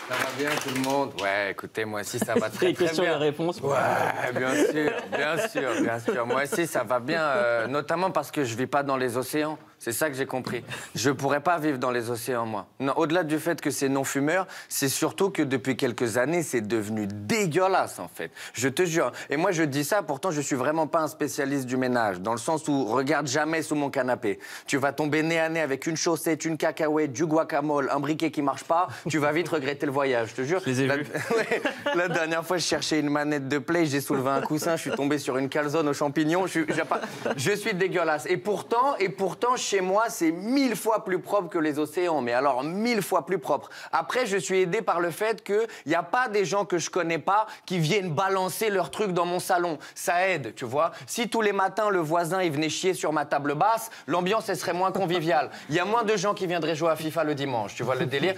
Ça va bien tout le monde? Ouais, écoutez, moi aussi ça va très questions bien. et réponses. Ouais, bien sûr, bien sûr, bien sûr. Moi aussi ça va bien, notamment parce que je vis pas dans les océans. C'est ça que j'ai compris. Je pourrais pas vivre dans les océans, moi. Non, au-delà du fait que c'est non-fumeur, c'est surtout que depuis quelques années, c'est devenu dégueulasse, en fait. Je te jure. Et moi, je dis ça, pourtant, je suis vraiment pas un spécialiste du ménage, dans le sens où, regarde jamais sous mon canapé. Tu vas tomber nez à nez avec une chaussette, une cacahuète, du guacamole, un briquet qui marche pas, tu vas vite regretter le voyage, je te jure. Je les ai vus. Ouais, la dernière fois, je cherchais une manette de play, j'ai soulevé un coussin, je suis tombé sur une calzone aux champignons, je suis dégueulasse. Et pourtant, chez moi, c'est 1000 fois plus propre que les océans, mais alors 1000 fois plus propre. Après, je suis aidé par le fait qu'il n'y a pas des gens que je connais pas qui viennent balancer leurs trucs dans mon salon. Ça aide, tu vois. Si tous les matins, le voisin, il venait chier sur ma table basse, l'ambiance, elle serait moins conviviale. Il y a moins de gens qui viendraient jouer à FIFA le dimanche, tu vois le délire.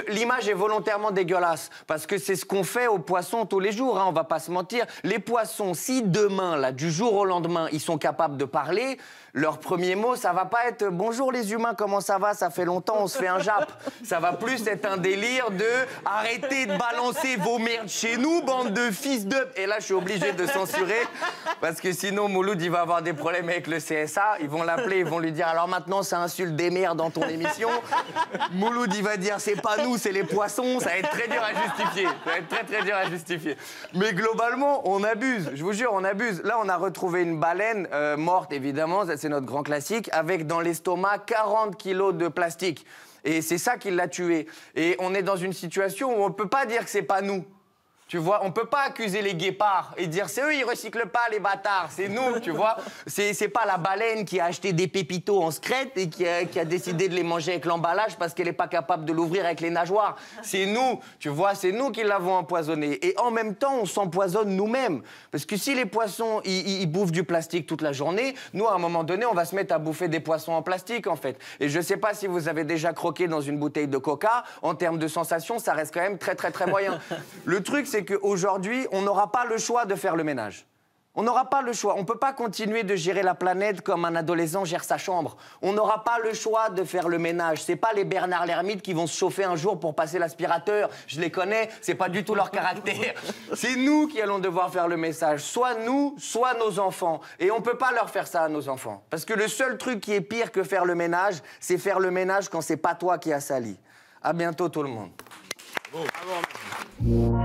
L'image est volontairement dégueulasse, parce que c'est ce qu'on fait aux poissons tous les jours, hein, on va pas se mentir. Les poissons, si demain, là, du jour au lendemain, ils sont capables de parler, leur premier mot, ça va pas être « Bonjour les humains, comment ça va? Ça fait longtemps, on se fait un jap ». Ça va plus être un délire de « Arrêtez de balancer vos merdes chez nous, bande de fils de... » Et là, je suis obligé de censurer, parce que sinon, Mouloud, il va avoir des problèmes avec le CSA. Ils vont l'appeler, ils vont lui dire « Alors maintenant, ça insulte des merdes dans ton émission ». Mouloud, il va dire « C'est pas nous, c'est les poissons ». Ça va être très dur à justifier. Ça va être très, très dur à justifier. Mais globalement, on abuse. Je vous jure, on abuse. Là, on a retrouvé une baleine morte, évidemment. C'est notre grand classique, avec dans l'estomac 40 kilos de plastique. Et c'est ça qui l'a tué. Et on est dans une situation où on ne peut pas dire que c'est pas nous. Tu vois, on peut pas accuser les guépards et dire c'est eux, ils recyclent pas les bâtards, c'est nous, tu vois. C'est pas la baleine qui a acheté des pépitos en secrète et qui a décidé de les manger avec l'emballage parce qu'elle est pas capable de l'ouvrir avec les nageoires. C'est nous, tu vois, c'est nous qui l'avons empoisonné. Et en même temps, on s'empoisonne nous-mêmes. Parce que si les poissons, ils bouffent du plastique toute la journée, nous, à un moment donné, on va se mettre à bouffer des poissons en plastique, en fait. Et je sais pas si vous avez déjà croqué dans une bouteille de coca, en termes de sensation, ça reste quand même très, très, très moyen. Le truc, c'est qu'aujourd'hui, on n'aura pas le choix de faire le ménage. On n'aura pas le choix. On ne peut pas continuer de gérer la planète comme un adolescent gère sa chambre. On n'aura pas le choix de faire le ménage. C'est pas les Bernard Lhermitte qui vont se chauffer un jour pour passer l'aspirateur. Je les connais, c'est pas du tout leur caractère. C'est nous qui allons devoir faire le message. Soit nous, soit nos enfants. Et on ne peut pas leur faire ça à nos enfants. Parce que le seul truc qui est pire que faire le ménage, c'est faire le ménage quand c'est pas toi qui as sali. À bientôt tout le monde. Bravo.